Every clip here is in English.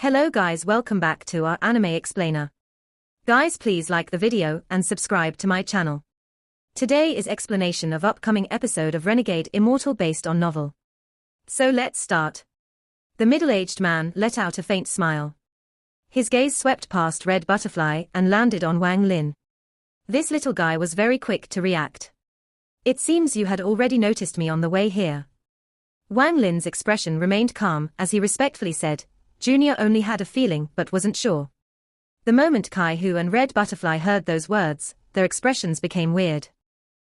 Hello guys, welcome back to our anime explainer. Guys, please like the video and subscribe to my channel. Today is explanation of upcoming episode of Renegade Immortal based on novel. So let's start. The middle-aged man let out a faint smile. His gaze swept past Red Butterfly and landed on Wang Lin. This little guy was very quick to react. It seems you had already noticed me on the way here. Wang Lin's expression remained calm as he respectfully said, Junior only had a feeling but wasn't sure. The moment Kai-Hu and Red Butterfly heard those words, their expressions became weird.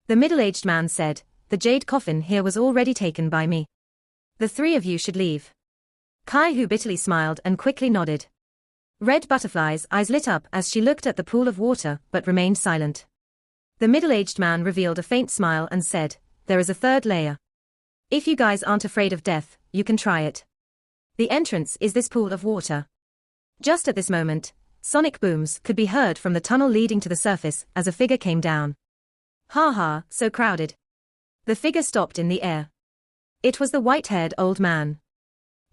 The middle-aged man said, the jade coffin here was already taken by me. The three of you should leave. Kai-Hu bitterly smiled and quickly nodded. Red Butterfly's eyes lit up as she looked at the pool of water but remained silent. The middle-aged man revealed a faint smile and said, there is a third layer. If you guys aren't afraid of death, you can try it. The entrance is this pool of water. Just at this moment, sonic booms could be heard from the tunnel leading to the surface as a figure came down. Ha ha, so crowded. The figure stopped in the air. It was the white-haired old man.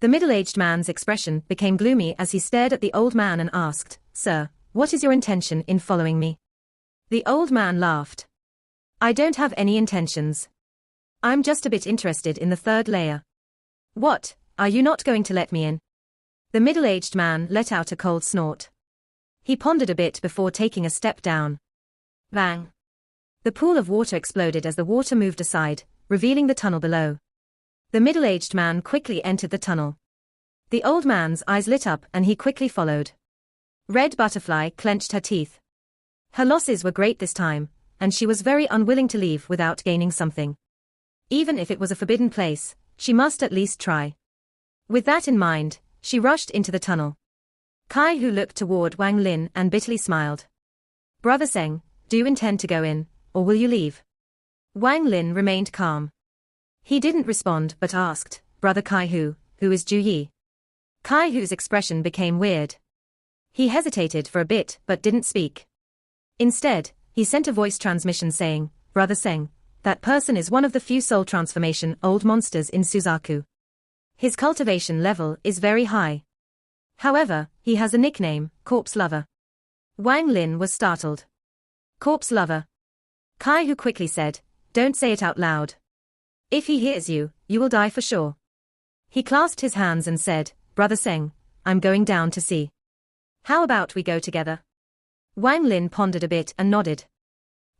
The middle-aged man's expression became gloomy as he stared at the old man and asked, Sir, what is your intention in following me? The old man laughed. I don't have any intentions. I'm just a bit interested in the third layer. What? Are you not going to let me in? The middle-aged man let out a cold snort. He pondered a bit before taking a step down. Bang! The pool of water exploded as the water moved aside, revealing the tunnel below. The middle-aged man quickly entered the tunnel. The old man's eyes lit up and he quickly followed. Red Butterfly clenched her teeth. Her losses were great this time, and she was very unwilling to leave without gaining something. Even if it was a forbidden place, she must at least try. With that in mind, she rushed into the tunnel. Kai-Hu looked toward Wang Lin and bitterly smiled. Brother Seng, do you intend to go in, or will you leave? Wang Lin remained calm. He didn't respond but asked, Brother Kai-Hu, who is Ju Yi? Kai-Hu's expression became weird. He hesitated for a bit but didn't speak. Instead, he sent a voice transmission saying, Brother Seng, that person is one of the few soul transformation old monsters in Suzaku. His cultivation level is very high. However, he has a nickname, Corpse Lover. Wang Lin was startled. Corpse Lover. Kai-Hu quickly said, don't say it out loud. If he hears you, you will die for sure. He clasped his hands and said, Brother Seng, I'm going down to see. How about we go together? Wang Lin pondered a bit and nodded.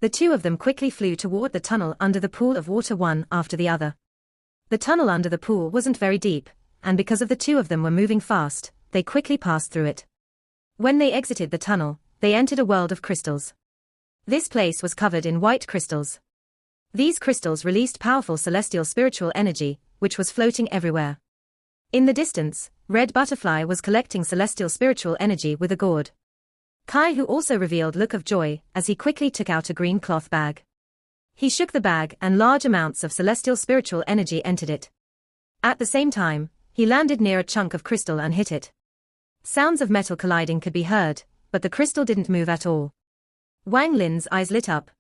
The two of them quickly flew toward the tunnel under the pool of water one after the other. The tunnel under the pool wasn't very deep, and because of the two of them were moving fast, they quickly passed through it. When they exited the tunnel, they entered a world of crystals. This place was covered in white crystals. These crystals released powerful celestial spiritual energy, which was floating everywhere. In the distance, Red Butterfly was collecting celestial spiritual energy with a gourd. Kai-Hu also revealed look of joy as he quickly took out a green cloth bag. He shook the bag and large amounts of celestial spiritual energy entered it. At the same time, he landed near a chunk of crystal and hit it. Sounds of metal colliding could be heard, but the crystal didn't move at all. Wang Lin's eyes lit up.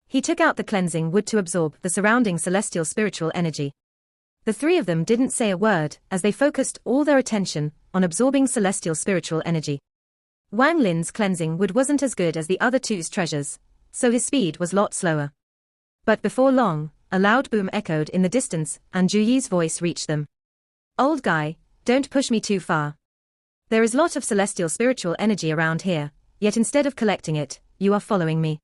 He took out the cleansing wood to absorb the surrounding celestial spiritual energy. The three of them didn't say a word as they focused all their attention on absorbing celestial spiritual energy. Wang Lin's cleansing wood wasn't as good as the other two's treasures, so his speed was a lot slower. But before long, a loud boom echoed in the distance and Ju Yi's voice reached them. Old guy, don't push me too far. There is a lot of celestial spiritual energy around here, yet instead of collecting it, you are following me.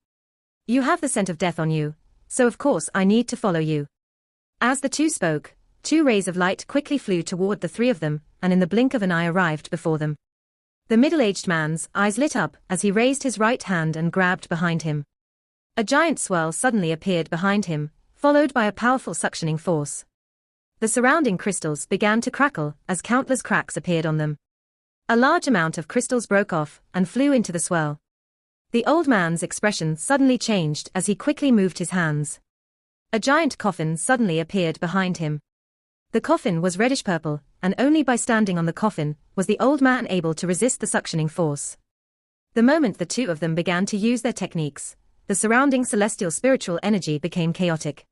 You have the scent of death on you, so of course I need to follow you. As the two spoke, two rays of light quickly flew toward the three of them, and in the blink of an eye arrived before them. The middle-aged man's eyes lit up as he raised his right hand and grabbed behind him. A giant swirl suddenly appeared behind him, followed by a powerful suctioning force. The surrounding crystals began to crackle as countless cracks appeared on them. A large amount of crystals broke off and flew into the swirl. The old man's expression suddenly changed as he quickly moved his hands. A giant coffin suddenly appeared behind him. The coffin was reddish-purple, and only by standing on the coffin was the old man able to resist the suctioning force. The moment the two of them began to use their techniques, the surrounding celestial spiritual energy became chaotic.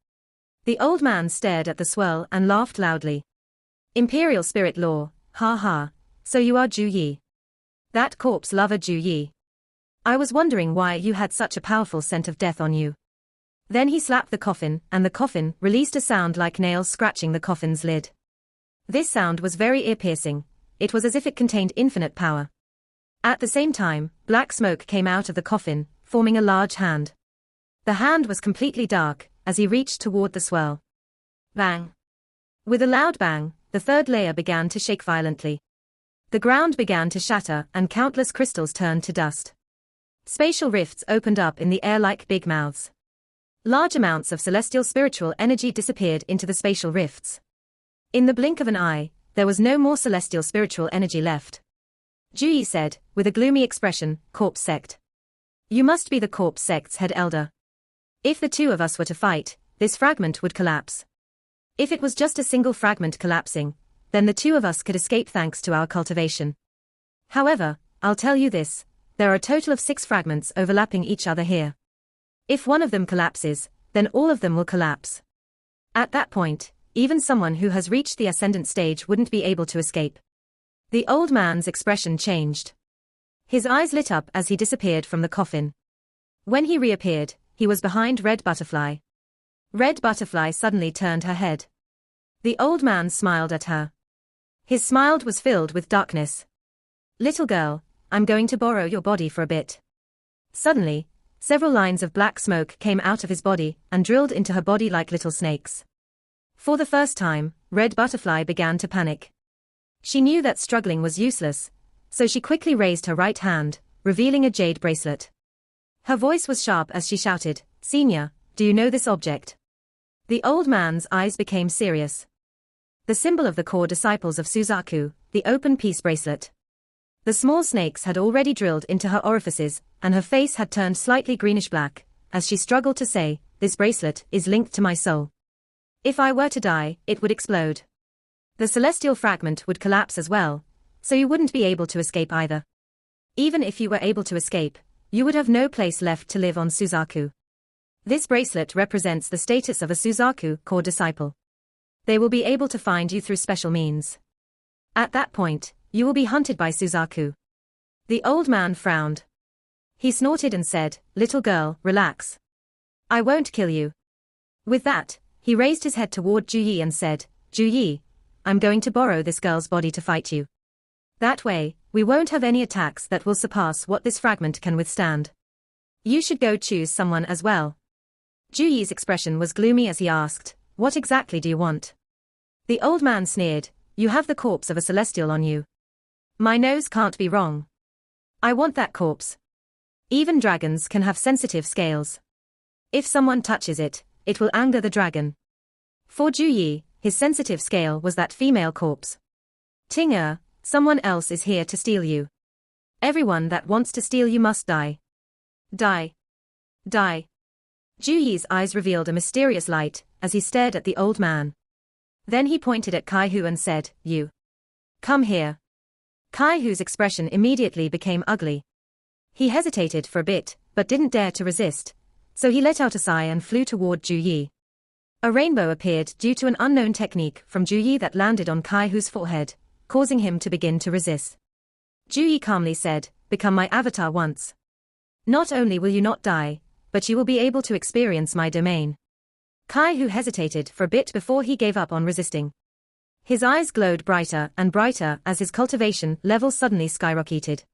The old man stared at the swirl and laughed loudly. Imperial spirit law, ha ha, So you are Ju Yi. That corpse lover Ju Yi. I was wondering why you had such a powerful scent of death on you. Then he slapped the coffin, and the coffin released a sound like nails scratching the coffin's lid. This sound was very ear-piercing. It was as if it contained infinite power. At the same time, black smoke came out of the coffin, forming a large hand. The hand was completely dark, as he reached toward the swirl. Bang! With a loud bang, the third layer began to shake violently. The ground began to shatter, and countless crystals turned to dust. Spatial rifts opened up in the air like big mouths. Large amounts of celestial spiritual energy disappeared into the spatial rifts. In the blink of an eye, there was no more celestial spiritual energy left. Ju Yi said, with a gloomy expression, "Corpse sect. You must be the corpse sect's head elder. If the two of us were to fight, this fragment would collapse. If it was just a single fragment collapsing, then the two of us could escape thanks to our cultivation. However, I'll tell you this, there are a total of 6 fragments overlapping each other here. If one of them collapses, then all of them will collapse. At that point, even someone who has reached the ascendant stage wouldn't be able to escape." The old man's expression changed. His eyes lit up as he disappeared from the coffin. When he reappeared, he was behind Red Butterfly. Red Butterfly suddenly turned her head. The old man smiled at her. His smile was filled with darkness. "Little girl, I'm going to borrow your body for a bit." Suddenly, several lines of black smoke came out of his body and drilled into her body like little snakes. For the first time, Red Butterfly began to panic. She knew that struggling was useless, so she quickly raised her right hand, revealing a jade bracelet. Her voice was sharp as she shouted, "Senior, do you know this object?" The old man's eyes became serious. The symbol of the core disciples of Suzaku, the open peace bracelet. The small snakes had already drilled into her orifices, and her face had turned slightly greenish-black, as she struggled to say, "This bracelet is linked to my soul. If I were to die, it would explode. The celestial fragment would collapse as well, so you wouldn't be able to escape either. Even if you were able to escape, you would have no place left to live on Suzaku. This bracelet represents the status of a Suzaku core disciple. They will be able to find you through special means. At that point, you will be hunted by Suzaku." The old man frowned. He snorted and said, "Little girl, relax. I won't kill you." With that, he raised his head toward Ju Yi and said, "Ju Yi, I'm going to borrow this girl's body to fight you. That way, we won't have any attacks that will surpass what this fragment can withstand. You should go choose someone as well." Ju Yi's expression was gloomy as he asked, "What exactly do you want?" The old man sneered, "You have the corpse of a celestial on you. My nose can't be wrong. I want that corpse. Even dragons can have sensitive scales. If someone touches it, it will anger the dragon." For Ju Yi, his sensitive scale was that female corpse. "Ting someone else is here to steal you. Everyone that wants to steal you must die. Die. Die." Ju Yi's eyes revealed a mysterious light, as he stared at the old man. Then he pointed at Kai-Hu and said, "You. Come here." Kai-Hu's expression immediately became ugly. He hesitated for a bit, but didn't dare to resist, so he let out a sigh and flew toward Ju Yi. A rainbow appeared due to an unknown technique from Ju Yi that landed on Kai-Hu's forehead, causing him to begin to resist. Ju Yi calmly said, "Become my avatar once. Not only will you not die, but you will be able to experience my domain." Kai-Hu hesitated for a bit before he gave up on resisting. His eyes glowed brighter and brighter as his cultivation level suddenly skyrocketed.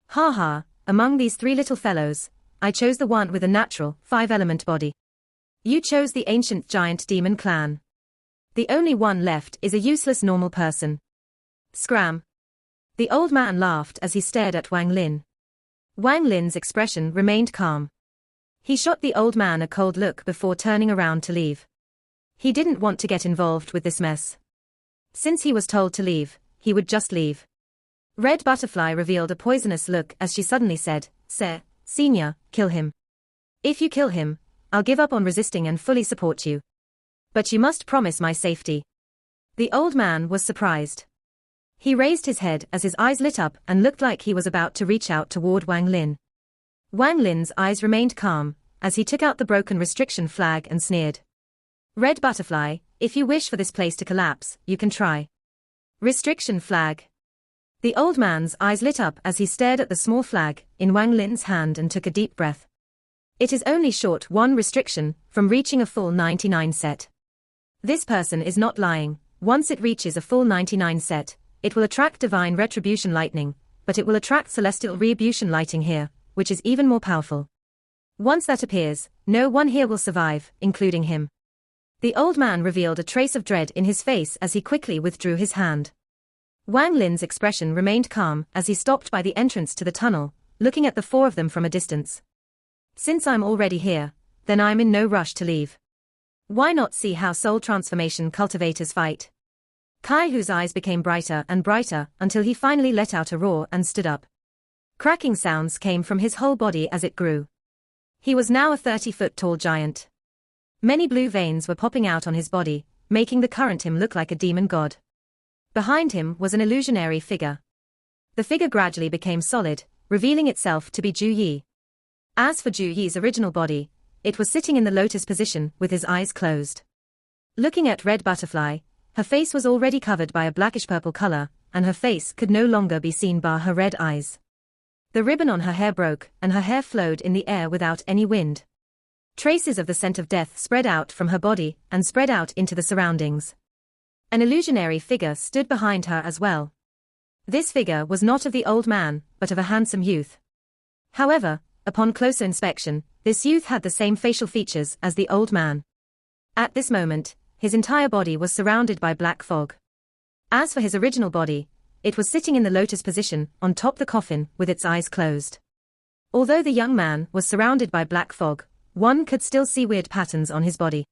"Ha ha, among these 3 little fellows, I chose the one with a natural, 5-element body. You chose the ancient giant demon clan. The only one left is a useless normal person. Scram." The old man laughed as he stared at Wang Lin. Wang Lin's expression remained calm. He shot the old man a cold look before turning around to leave. He didn't want to get involved with this mess. Since he was told to leave, he would just leave. Red Butterfly revealed a poisonous look as she suddenly said, Senior, kill him. If you kill him, I'll give up on resisting and fully support you. But you must promise my safety." The old man was surprised. He raised his head as his eyes lit up and looked like he was about to reach out toward Wang Lin. Wang Lin's eyes remained calm, as he took out the broken restriction flag and sneered. "Red Butterfly, if you wish for this place to collapse, you can try. Restriction flag." The old man's eyes lit up as he stared at the small flag in Wang Lin's hand and took a deep breath. It is only short one restriction from reaching a full 99 set. This person is not lying. Once it reaches a full 99 set, it will attract divine retribution lightning, but it will attract celestial retribution lighting here, which is even more powerful. Once that appears, no one here will survive, including him. The old man revealed a trace of dread in his face as he quickly withdrew his hand. Wang Lin's expression remained calm as he stopped by the entrance to the tunnel, looking at the four of them from a distance. Since I'm already here, then I'm in no rush to leave. Why not see how soul transformation cultivators fight? Kai Hu's eyes became brighter and brighter until he finally let out a roar and stood up. Cracking sounds came from his whole body as it grew. He was now a 30-foot-tall giant. Many blue veins were popping out on his body, making the current him look like a demon god. Behind him was an illusionary figure. The figure gradually became solid, revealing itself to be Ju Yi. As for Ju Yi's original body, it was sitting in the lotus position with his eyes closed. Looking at Red Butterfly, her face was already covered by a blackish-purple color, and her face could no longer be seen bar her red eyes. The ribbon on her hair broke, and her hair flowed in the air without any wind. Traces of the scent of death spread out from her body and spread out into the surroundings. An illusionary figure stood behind her as well. This figure was not of the old man, but of a handsome youth. However, upon closer inspection, this youth had the same facial features as the old man. At this moment, his entire body was surrounded by black fog. As for his original body, it was sitting in the lotus position on top the coffin with its eyes closed. Although the young man was surrounded by black fog, one could still see weird patterns on his body.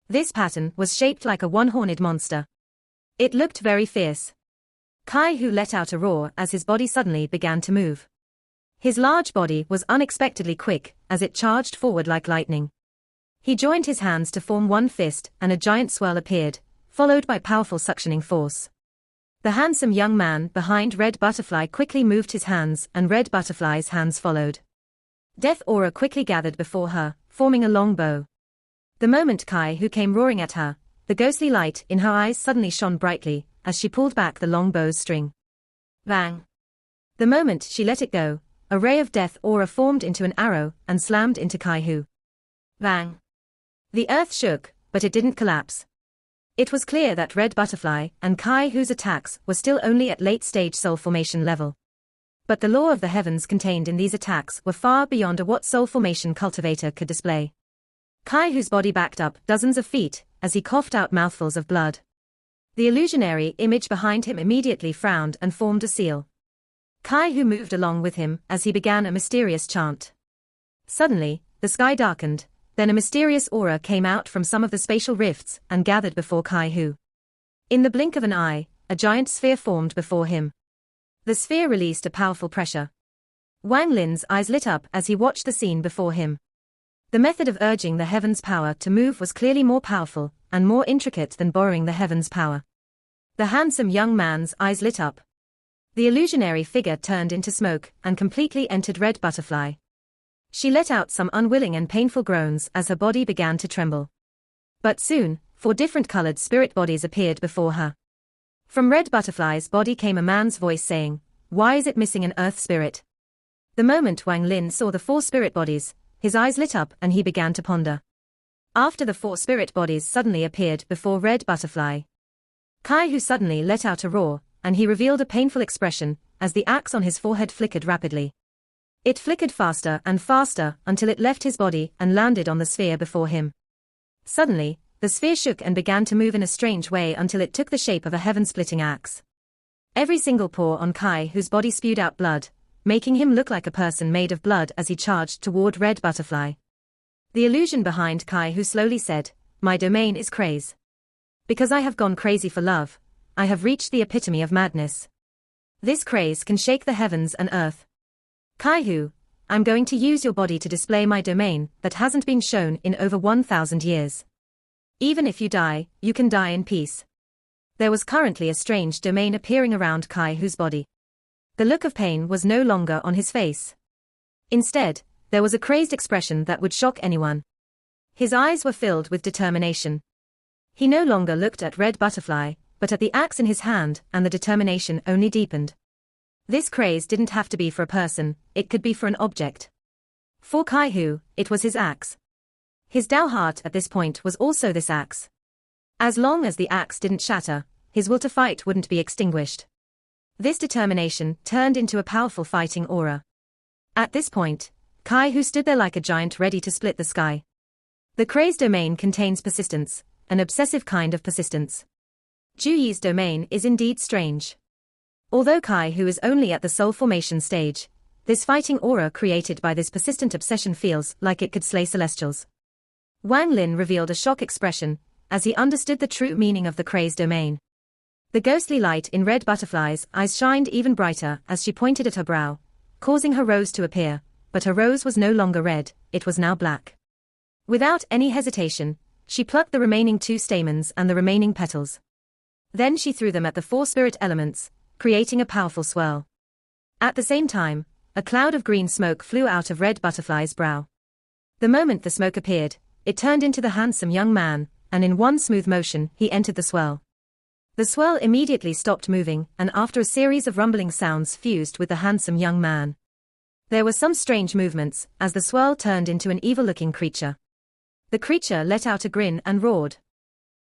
This pattern was shaped like a one-horned monster. It looked very fierce. Kai Hu let out a roar as his body suddenly began to move. His large body was unexpectedly quick as it charged forward like lightning. He joined his hands to form one fist and a giant swirl appeared, followed by powerful suctioning force. The handsome young man behind Red Butterfly quickly moved his hands and Red Butterfly's hands followed. Death aura quickly gathered before her, forming a long bow. The moment Kai Hu came roaring at her, the ghostly light in her eyes suddenly shone brightly, as she pulled back the long bow's string. Bang! The moment she let it go, a ray of death aura formed into an arrow and slammed into Kai Hu. Bang! The earth shook, but it didn't collapse. It was clear that Red Butterfly and Kai Hu's attacks were still only at late-stage soul formation level. But the law of the heavens contained in these attacks were far beyond what soul formation cultivator could display. Kai Hu's body backed up dozens of feet as he coughed out mouthfuls of blood. The illusionary image behind him immediately frowned and formed a seal. Kai Hu moved along with him as he began a mysterious chant. Suddenly, the sky darkened, then a mysterious aura came out from some of the spatial rifts and gathered before Kai Hu. In the blink of an eye, a giant sphere formed before him. The sphere released a powerful pressure. Wang Lin's eyes lit up as he watched the scene before him. The method of urging the heavens' power to move was clearly more powerful and more intricate than borrowing the heavens' power. The handsome young man's eyes lit up. The illusionary figure turned into smoke and completely entered Red Butterfly. She let out some unwilling and painful groans as her body began to tremble. But soon, 4 different-colored spirit bodies appeared before her. From Red Butterfly's body came a man's voice saying, "Why is it missing an earth spirit?" The moment Wang Lin saw the 4 spirit bodies, his eyes lit up and he began to ponder. After the 4 spirit bodies suddenly appeared before Red Butterfly, Kai Hu suddenly let out a roar, and he revealed a painful expression as the axe on his forehead flickered rapidly. It flickered faster and faster until it left his body and landed on the sphere before him. Suddenly, the sphere shook and began to move in a strange way until it took the shape of a heaven-splitting axe. Every single pore on Kai Hu's body spewed out blood, making him look like a person made of blood as he charged toward Red Butterfly. The illusion behind Kai Hu slowly said, "My domain is craze. Because I have gone crazy for love, I have reached the epitome of madness. This craze can shake the heavens and earth. Kai Hu, I'm going to use your body to display my domain that hasn't been shown in over 1,000 years. Even if you die, you can die in peace." There was currently a strange domain appearing around Kai Hu's body. The look of pain was no longer on his face. Instead, there was a crazed expression that would shock anyone. His eyes were filled with determination. He no longer looked at Red Butterfly, but at the axe in his hand, and the determination only deepened. This craze didn't have to be for a person, it could be for an object. For Kaihu, it was his axe. His Dao heart at this point was also this axe. As long as the axe didn't shatter, his will to fight wouldn't be extinguished. This determination turned into a powerful fighting aura. At this point, Kaihu stood there like a giant ready to split the sky. The craze domain contains persistence, an obsessive kind of persistence. Juyi's domain is indeed strange. Although Kaihu is only at the soul formation stage, this fighting aura created by this persistent obsession feels like it could slay celestials. Wang Lin revealed a shock expression as he understood the true meaning of the craze domain. The ghostly light in Red Butterfly's eyes shined even brighter as she pointed at her brow, causing her rose to appear, but her rose was no longer red, it was now black. Without any hesitation, she plucked the remaining 2 stamens and the remaining petals. Then she threw them at the 4 spirit elements, creating a powerful swirl. At the same time, a cloud of green smoke flew out of Red Butterfly's brow. The moment the smoke appeared, it turned into the handsome young man, and in one smooth motion, he entered the swirl. The swirl immediately stopped moving, and after a series of rumbling sounds fused with the handsome young man. There were some strange movements, as the swirl turned into an evil-looking creature. The creature let out a grin and roared.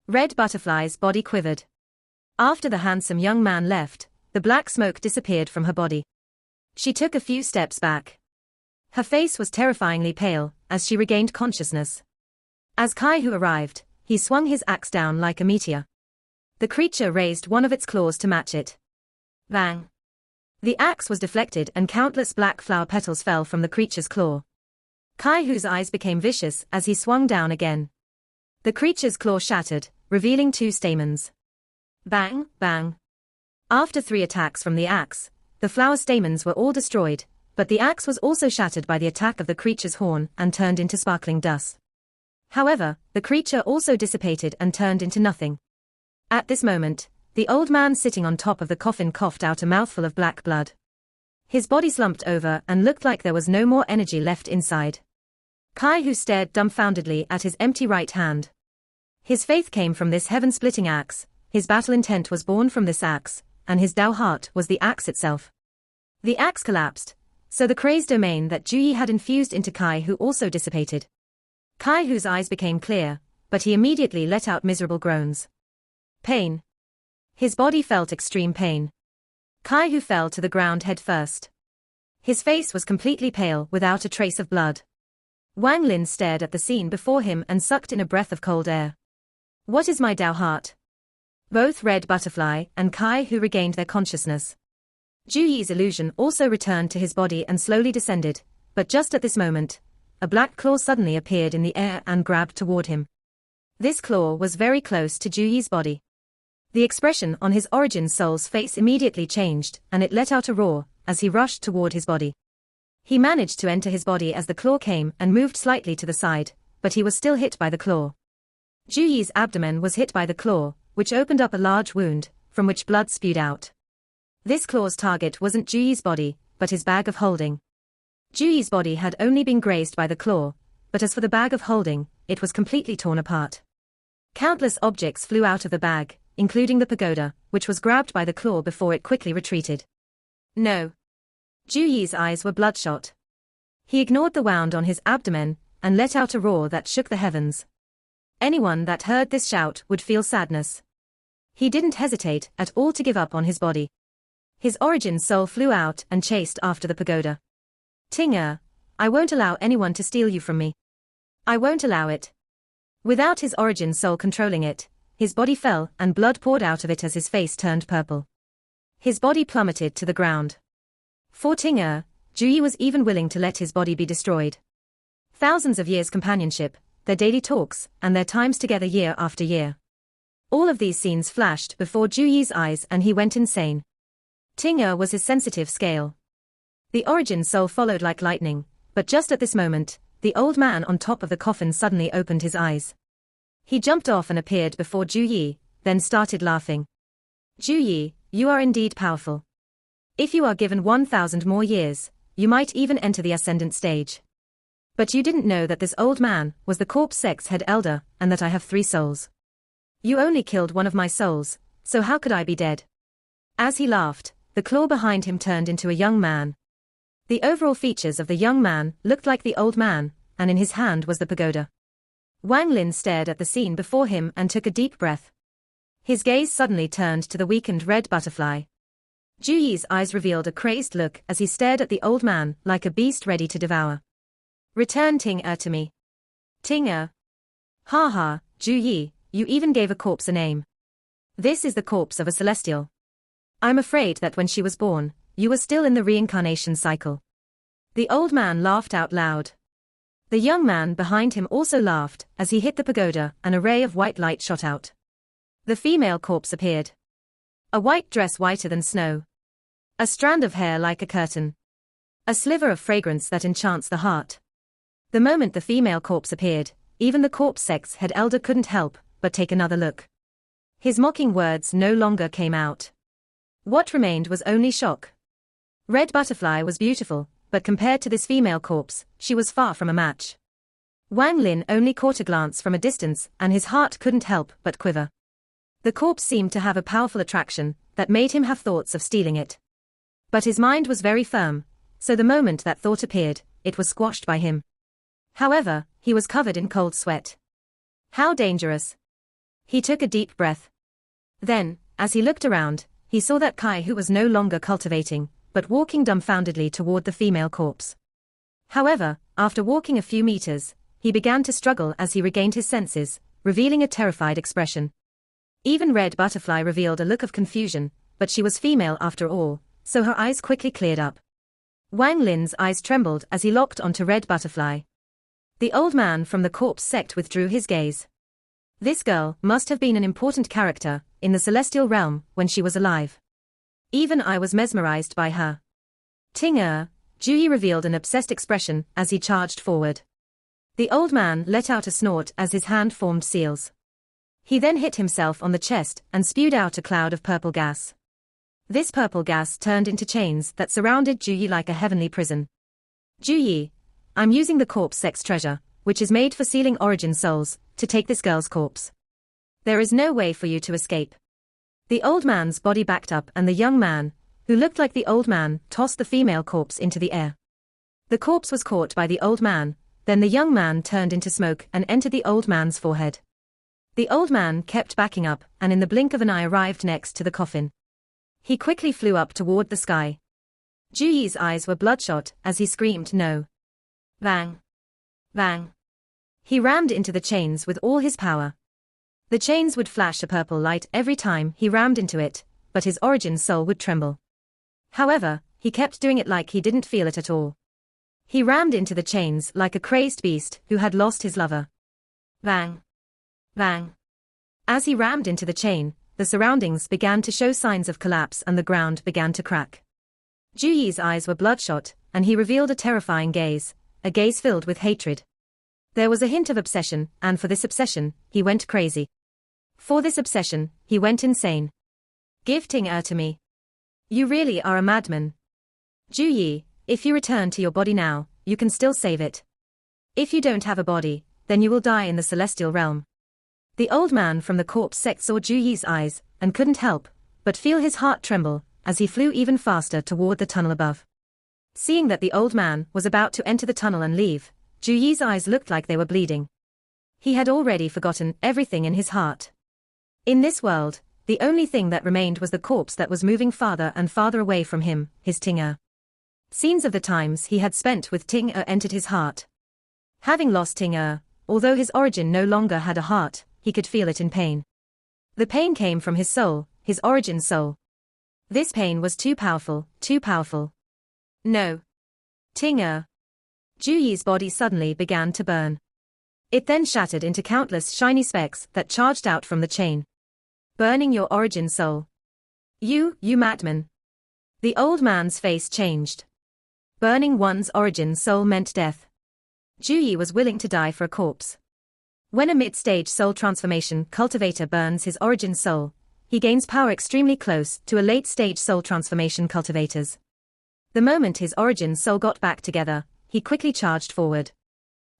Red Butterfly's body quivered. After the handsome young man left, the black smoke disappeared from her body. She took a few steps back. Her face was terrifyingly pale, as she regained consciousness. As Kaihu arrived, he swung his axe down like a meteor. The creature raised one of its claws to match it. Bang! The axe was deflected and countless black flower petals fell from the creature's claw. Kaihu's eyes became vicious as he swung down again. The creature's claw shattered, revealing 2 stamens. Bang, bang. After 3 attacks from the axe, the flower stamens were all destroyed, but the axe was also shattered by the attack of the creature's horn and turned into sparkling dust. However, the creature also dissipated and turned into nothing. At this moment, the old man sitting on top of the coffin coughed out a mouthful of black blood. His body slumped over and looked like there was no more energy left inside. Kaihu stared dumbfoundedly at his empty right hand. His faith came from this heaven-splitting axe, his battle intent was born from this axe, and his Dao heart was the axe itself. The axe collapsed, so the crazed domain that Juyi had infused into Kaihu also dissipated. Kaihu's eyes became clear, but he immediately let out miserable groans. Pain. His body felt extreme pain. Kaihu fell to the ground head first. His face was completely pale without a trace of blood. Wang Lin stared at the scene before him and sucked in a breath of cold air. What is my Dao heart? Both Red Butterfly and Kaihu regained their consciousness. Juyi's illusion also returned to his body and slowly descended, but just at this moment, a black claw suddenly appeared in the air and grabbed toward him. This claw was very close to Juyi's body. The expression on his origin soul's face immediately changed, and it let out a roar as he rushed toward his body. He managed to enter his body as the claw came and moved slightly to the side, but he was still hit by the claw. Juyi's abdomen was hit by the claw, which opened up a large wound, from which blood spewed out. This claw's target wasn't Juyi's body, but his bag of holding. Juyi's body had only been grazed by the claw, but as for the bag of holding, it was completely torn apart. Countless objects flew out of the bag, including the pagoda, which was grabbed by the claw before it quickly retreated. No. Juyi's eyes were bloodshot. He ignored the wound on his abdomen, and let out a roar that shook the heavens. Anyone that heard this shout would feel sadness. He didn't hesitate at all to give up on his body. His origin soul flew out and chased after the pagoda. Ting-er, I won't allow anyone to steal you from me. I won't allow it. Without his origin soul controlling it, his body fell and blood poured out of it as his face turned purple. His body plummeted to the ground. For Ting-er, Juyi was even willing to let his body be destroyed. Thousands of years' companionship, their daily talks, and their times together year after year. All of these scenes flashed before Juyi's eyes and he went insane. Ting-er was his sensitive scale. The origin soul followed like lightning, but just at this moment, the old man on top of the coffin suddenly opened his eyes. He jumped off and appeared before Juyi, then started laughing. Juyi, you are indeed powerful. If you are given 1,000 more years, you might even enter the ascendant stage. But you didn't know that this old man was the corpse sex head elder, and that I have 3 souls. You only killed one of my souls, so how could I be dead? As he laughed, the claw behind him turned into a young man. The overall features of the young man looked like the old man, and in his hand was the pagoda. Wang Lin stared at the scene before him and took a deep breath. His gaze suddenly turned to the weakened red butterfly. Zhu Yi's eyes revealed a crazed look as he stared at the old man like a beast ready to devour. Return Ting-er to me. Ting-er. Ha ha, Zhu Yi, you even gave a corpse a name. This is the corpse of a celestial. I'm afraid that when she was born, you were still in the reincarnation cycle. The old man laughed out loud. The young man behind him also laughed as he hit the pagoda. An array of white light shot out. The female corpse appeared. A white dress whiter than snow. A strand of hair like a curtain. A sliver of fragrance that enchants the heart. The moment the female corpse appeared, even the corpse sex head elder couldn't help but take another look. His mocking words no longer came out. What remained was only shock. Red Butterfly was beautiful, but compared to this female corpse, she was far from a match. Wang Lin only caught a glance from a distance and his heart couldn't help but quiver. The corpse seemed to have a powerful attraction that made him have thoughts of stealing it. But his mind was very firm, so the moment that thought appeared, it was squashed by him. However, he was covered in cold sweat. How dangerous. He took a deep breath. Then, as he looked around, he saw that Kai who was no longer cultivating, but walking dumbfoundedly toward the female corpse. However, after walking a few meters, he began to struggle as he regained his senses, revealing a terrified expression. Even Red Butterfly revealed a look of confusion, but she was female after all, so her eyes quickly cleared up. Wang Lin's eyes trembled as he locked onto Red Butterfly. The old man from the corpse sect withdrew his gaze. This girl must have been an important character in the celestial realm when she was alive. Even I was mesmerized by her. Ting-er, Zhu Yi revealed an obsessed expression as he charged forward. The old man let out a snort as his hand formed seals. He then hit himself on the chest and spewed out a cloud of purple gas. This purple gas turned into chains that surrounded Zhu Yi like a heavenly prison. Zhu Yi, I'm using the corpse sex treasure, which is made for sealing origin souls, to take this girl's corpse. There is no way for you to escape. The old man's body backed up and the young man, who looked like the old man, tossed the female corpse into the air. The corpse was caught by the old man, then the young man turned into smoke and entered the old man's forehead. The old man kept backing up and in the blink of an eye arrived next to the coffin. He quickly flew up toward the sky. Zhu Yi's eyes were bloodshot as he screamed no. Bang. Bang. He rammed into the chains with all his power. The chains would flash a purple light every time he rammed into it, but his origin soul would tremble. However, he kept doing it like he didn't feel it at all. He rammed into the chains like a crazed beast who had lost his lover. Bang. Bang. As he rammed into the chain, the surroundings began to show signs of collapse and the ground began to crack. Zhu Yi's eyes were bloodshot, and he revealed a terrifying gaze, a gaze filled with hatred. There was a hint of obsession, and for this obsession, he went crazy. For this obsession, he went insane. Give Ting-er to me. You really are a madman. Zhu Yi, if you return to your body now, you can still save it. If you don't have a body, then you will die in the celestial realm. The old man from the corpse sect saw Zhu Yi's eyes, and couldn't help but feel his heart tremble, as he flew even faster toward the tunnel above. Seeing that the old man was about to enter the tunnel and leave, Zhu Yi's eyes looked like they were bleeding. He had already forgotten everything in his heart. In this world, the only thing that remained was the corpse that was moving farther and farther away from him, his Ting-er. Scenes of the times he had spent with Ting-er entered his heart. Having lost Ting-er, although his origin no longer had a heart, he could feel it in pain. The pain came from his soul, his origin soul. This pain was too powerful, too powerful. No. Ting-er. Zhu Yi's body suddenly began to burn. It then shattered into countless shiny specks that charged out from the chain. Burning your origin soul. You madman. The old man's face changed. Burning one's origin soul meant death. Zhu Yi was willing to die for a corpse. When a mid-stage soul transformation cultivator burns his origin soul, he gains power extremely close to a late-stage soul transformation cultivators. The moment his origin soul got back together, he quickly charged forward.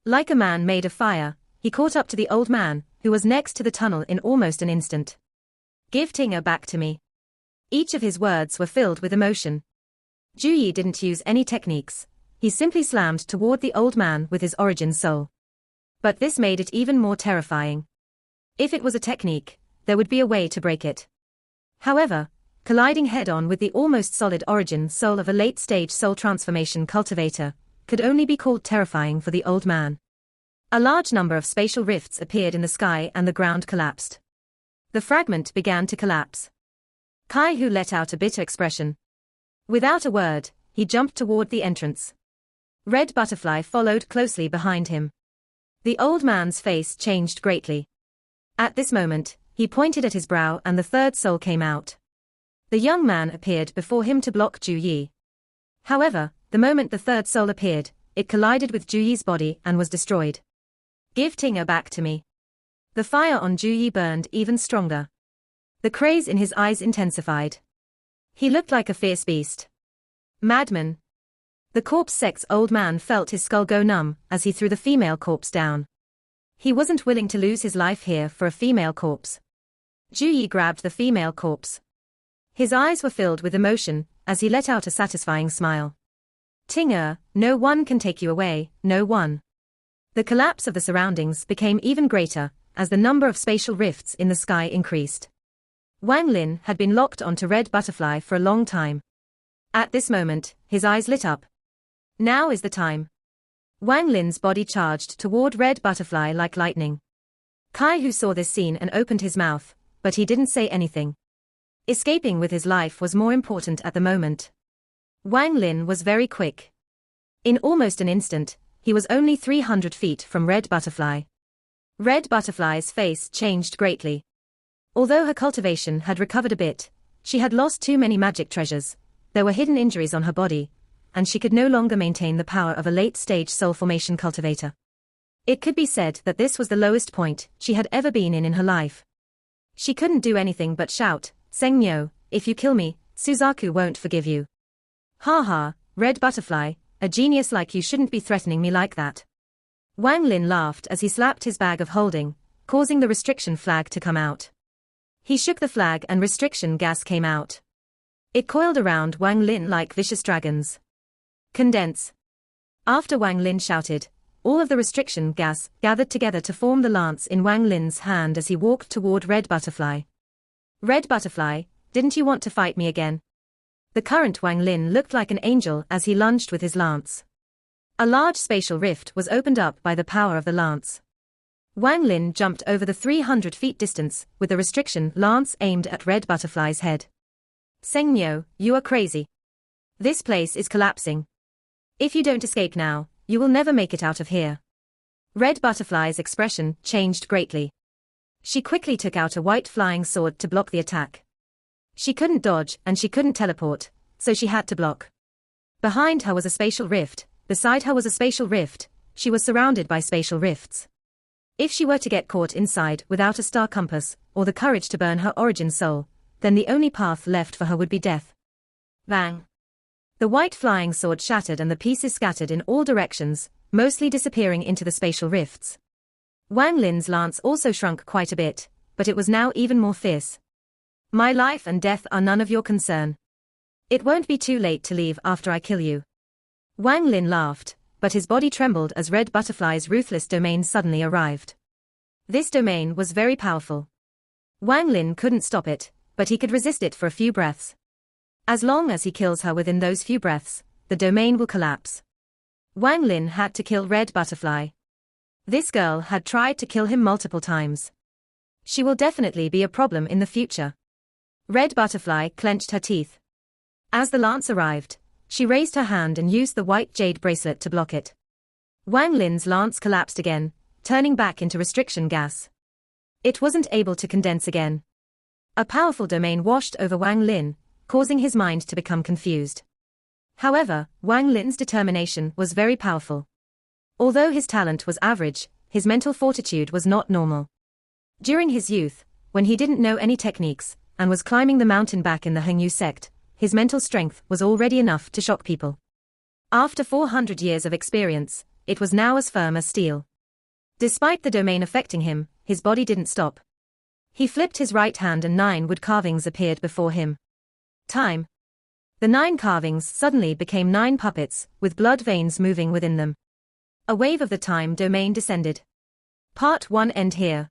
Like a man made of fire, he caught up to the old man, who was next to the tunnel in almost an instant. Give Ting-er back to me. Each of his words were filled with emotion. Ju Yi didn't use any techniques. He simply slammed toward the old man with his origin soul. But this made it even more terrifying. If it was a technique, there would be a way to break it. However, colliding head-on with the almost solid origin soul of a late-stage soul transformation cultivator could only be called terrifying for the old man. A large number of spatial rifts appeared in the sky and the ground collapsed. The fragment began to collapse. Kai-Hu let out a bitter expression. Without a word, he jumped toward the entrance. Red Butterfly followed closely behind him. The old man's face changed greatly. At this moment, he pointed at his brow and the third soul came out. The young man appeared before him to block Ju Yi. However, the moment the third soul appeared, it collided with Ju Yi's body and was destroyed. Give Tinger back to me. The fire on Ju Yi burned even stronger. The craze in his eyes intensified. He looked like a fierce beast. Madman. The corpse-sex old man felt his skull go numb as he threw the female corpse down. He wasn't willing to lose his life here for a female corpse. Ju Yi grabbed the female corpse. His eyes were filled with emotion as he let out a satisfying smile. Tinger, no one can take you away, no one. The collapse of the surroundings became even greater as the number of spatial rifts in the sky increased. Wang Lin had been locked onto Red Butterfly for a long time. At this moment, his eyes lit up. Now is the time. Wang Lin's body charged toward Red Butterfly like lightning. Kai-Hu saw this scene and opened his mouth, but he didn't say anything. Escaping with his life was more important at the moment. Wang Lin was very quick. In almost an instant, he was only 300 feet from Red Butterfly. Red Butterfly's face changed greatly. Although her cultivation had recovered a bit, she had lost too many magic treasures, there were hidden injuries on her body, and she could no longer maintain the power of a late-stage soul formation cultivator. It could be said that this was the lowest point she had ever been in her life. She couldn't do anything but shout, "Sengmyo, if you kill me, Suzaku won't forgive you." "Ha ha, Red Butterfly, a genius like you shouldn't be threatening me like that." Wang Lin laughed as he slapped his bag of holding, causing the restriction flag to come out. He shook the flag and restriction gas came out. It coiled around Wang Lin like vicious dragons. Condense. After Wang Lin shouted, all of the restriction gas gathered together to form the lance in Wang Lin's hand as he walked toward Red Butterfly. "Red Butterfly, didn't you want to fight me again?" The current Wang Lin looked like an angel as he lunged with his lance. A large spatial rift was opened up by the power of the lance. Wang Lin jumped over the 300 feet distance with the restriction lance aimed at Red Butterfly's head. "Sengmyo, you are crazy. This place is collapsing. If you don't escape now, you will never make it out of here." Red Butterfly's expression changed greatly. She quickly took out a white flying sword to block the attack. She couldn't dodge and she couldn't teleport, so she had to block. Behind her was a spatial rift, beside her was a spatial rift, she was surrounded by spatial rifts. If she were to get caught inside without a star compass, or the courage to burn her origin soul, then the only path left for her would be death. Bang! The white flying sword shattered and the pieces scattered in all directions, mostly disappearing into the spatial rifts. Wang Lin's lance also shrunk quite a bit, but it was now even more fierce. "My life and death are none of your concern. It won't be too late to leave after I kill you." Wang Lin laughed, but his body trembled as Red Butterfly's ruthless domain suddenly arrived. This domain was very powerful. Wang Lin couldn't stop it, but he could resist it for a few breaths. As long as he kills her within those few breaths, the domain will collapse. Wang Lin had to kill Red Butterfly. This girl had tried to kill him multiple times. She will definitely be a problem in the future. Red Butterfly clenched her teeth. As the lance arrived, she raised her hand and used the white jade bracelet to block it. Wang Lin's lance collapsed again, turning back into restriction gas. It wasn't able to condense again. A powerful domain washed over Wang Lin, causing his mind to become confused. However, Wang Lin's determination was very powerful. Although his talent was average, his mental fortitude was not normal. During his youth, when he didn't know any techniques, and was climbing the mountain back in the Hengyu sect, his mental strength was already enough to shock people. After 400 years of experience, it was now as firm as steel. Despite the domain affecting him, his body didn't stop. He flipped his right hand and 9 wood carvings appeared before him. Time. The 9 carvings suddenly became 9 puppets, with blood veins moving within them. A wave of the time domain descended. Part 1 end here.